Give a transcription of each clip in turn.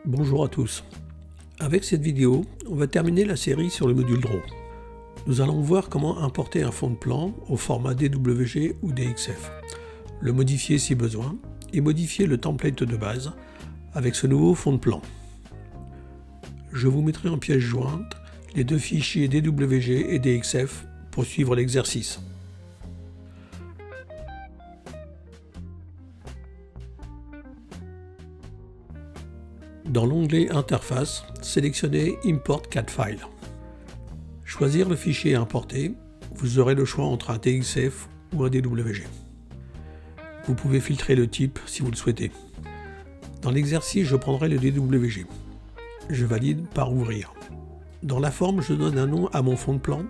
Bonjour à tous. Avec cette vidéo, on va terminer la série sur le module Draw. Nous allons voir comment importer un fond de plan au format DWG ou DXF, le modifier si besoin et modifier le template de base avec ce nouveau fond de plan. Je vous mettrai en pièce jointe les deux fichiers DWG et DXF pour suivre l'exercice. Dans l'onglet Interface, sélectionnez Import CAD File. Choisir le fichier à importer, vous aurez le choix entre un DXF ou un DWG. Vous pouvez filtrer le type si vous le souhaitez. Dans l'exercice, je prendrai le DWG. Je valide par Ouvrir. Dans la forme, je donne un nom à mon fond de plan.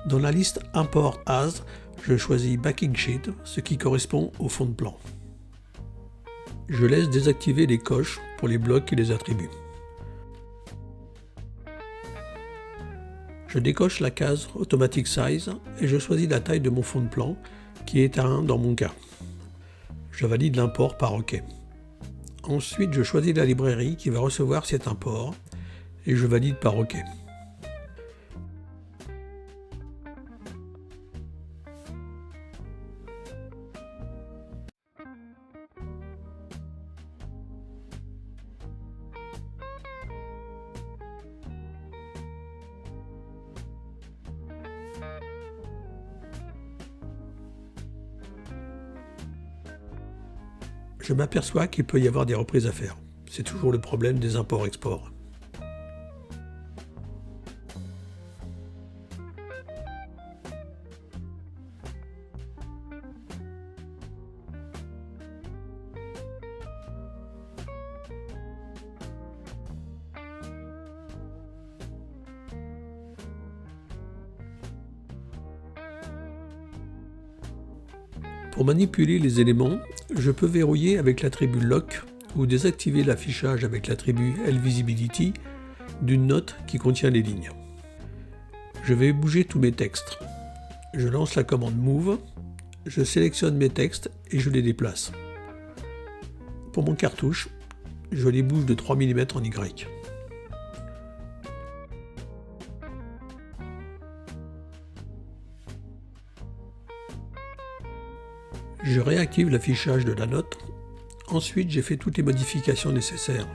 Dans la liste Import As, je choisis Backing Sheet, ce qui correspond au fond de plan. Je laisse désactiver les coches pour les blocs et les attributs. Je décoche la case Automatic Size et je choisis la taille de mon fond de plan, qui est à 1 dans mon cas. Je valide l'import par OK. Ensuite, je choisis la librairie qui va recevoir cet import et je valide par OK. Je m'aperçois qu'il peut y avoir des reprises à faire. C'est toujours le problème des imports-exports. Pour manipuler les éléments, je peux verrouiller avec l'attribut Lock ou désactiver l'affichage avec l'attribut LVisibility d'une note qui contient les lignes. Je vais bouger tous mes textes. Je lance la commande Move, je sélectionne mes textes et je les déplace. Pour mon cartouche, je les bouge de 3 mm en Y. Je réactive l'affichage de la note. Ensuite, j'ai fait toutes les modifications nécessaires.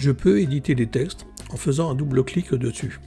Je peux éditer les textes en faisant un double clic dessus.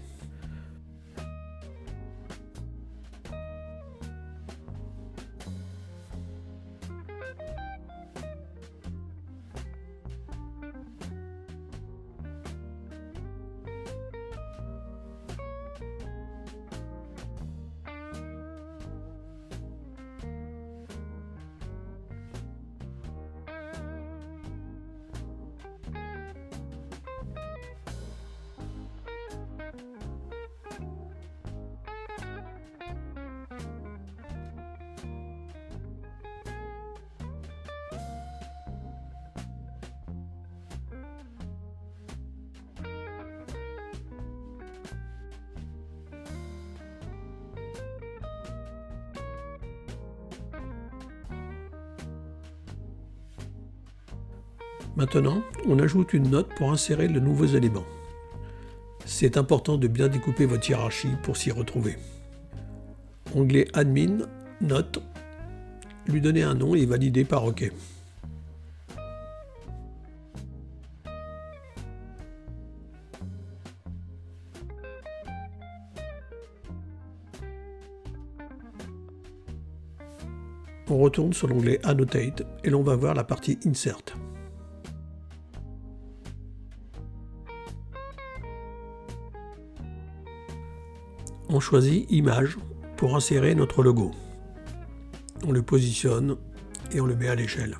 Maintenant, on ajoute une note pour insérer de nouveaux éléments. C'est important de bien découper votre hiérarchie pour s'y retrouver. Onglet Admin, Note, lui donner un nom et valider par OK. On retourne sur l'onglet Annotate et l'on va voir la partie Insert. On choisit Image pour insérer notre logo. On le positionne et on le met à l'échelle.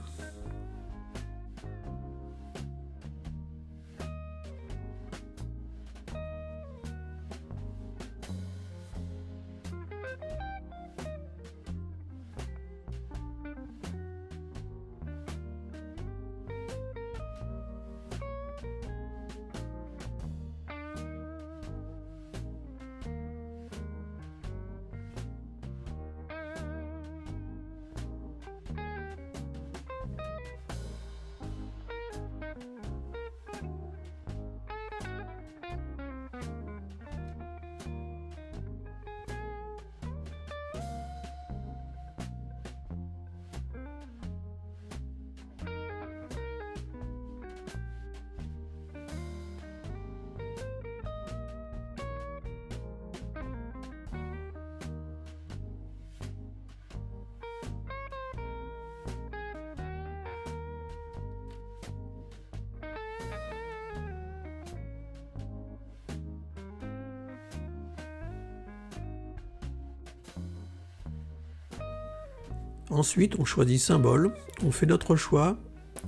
Ensuite, on choisit Symbole, on fait notre choix,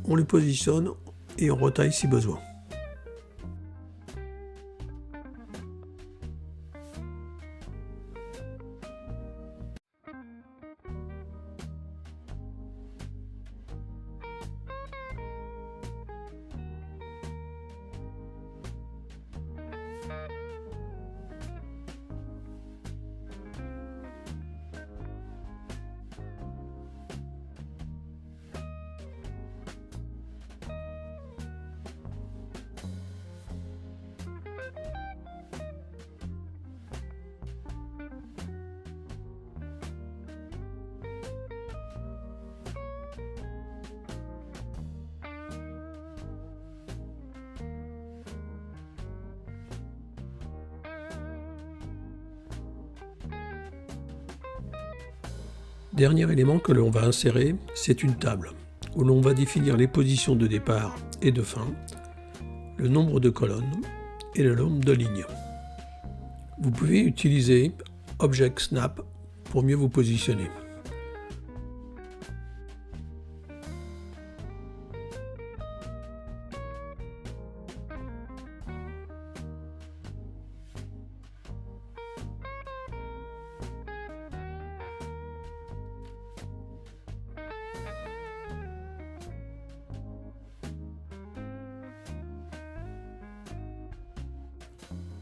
on le positionne et on retaille si besoin. Dernier élément que l'on va insérer, c'est une table, où l'on va définir les positions de départ et de fin, le nombre de colonnes et le nombre de lignes. Vous pouvez utiliser Object Snap pour mieux vous positionner.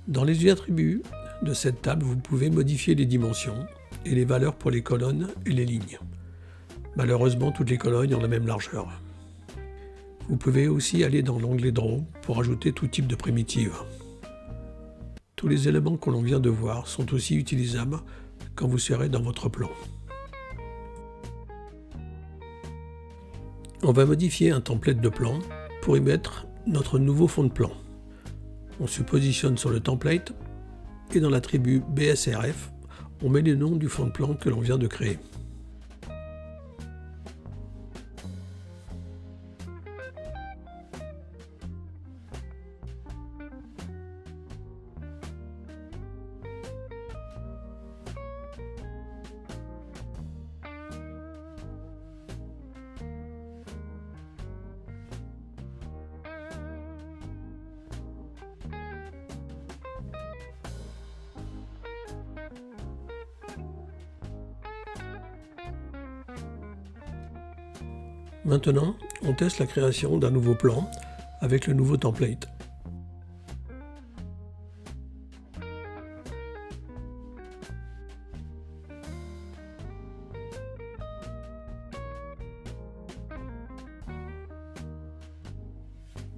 Dans les attributs de cette table, vous pouvez modifier les dimensions et les valeurs pour les colonnes et les lignes. Malheureusement, toutes les colonnes ont la même largeur. Vous pouvez aussi aller dans l'onglet Draw pour ajouter tout type de primitive. Tous les éléments que l'on vient de voir sont aussi utilisables quand vous serez dans votre plan. On va modifier un template de plan pour y mettre notre nouveau fond de plan. On se positionne sur le template et dans l'attribut BSRF, on met le nom du fond de plan que l'on vient de créer. Maintenant, on teste la création d'un nouveau plan avec le nouveau template.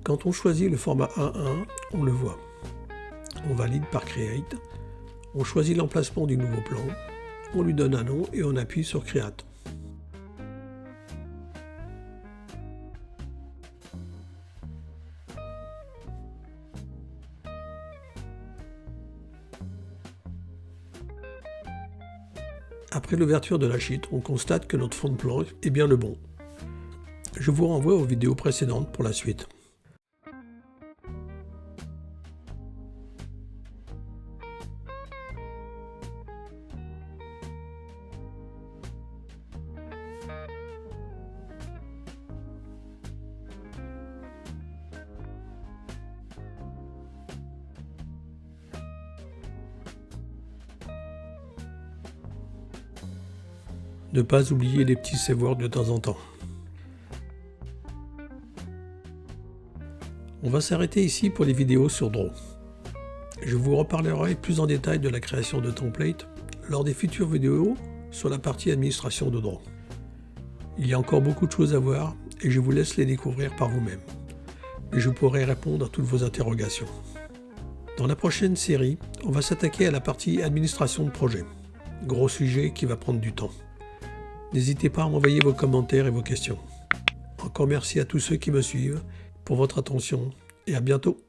Quand on choisit le format 1.1, on le voit. On valide par Create, on choisit l'emplacement du nouveau plan, on lui donne un nom et on appuie sur Create. Après l'ouverture de la sheet, on constate que notre fond de plan est bien le bon. Je vous renvoie aux vidéos précédentes pour la suite. Ne pas oublier les petits save words de temps en temps. On va s'arrêter ici pour les vidéos sur Draw. Je vous reparlerai plus en détail de la création de templates lors des futures vidéos sur la partie administration de Draw. Il y a encore beaucoup de choses à voir et je vous laisse les découvrir par vous-même. Et je pourrai répondre à toutes vos interrogations. Dans la prochaine série, on va s'attaquer à la partie administration de projet. Gros sujet qui va prendre du temps. N'hésitez pas à m'envoyer vos commentaires et vos questions. Encore merci à tous ceux qui me suivent pour votre attention et à bientôt.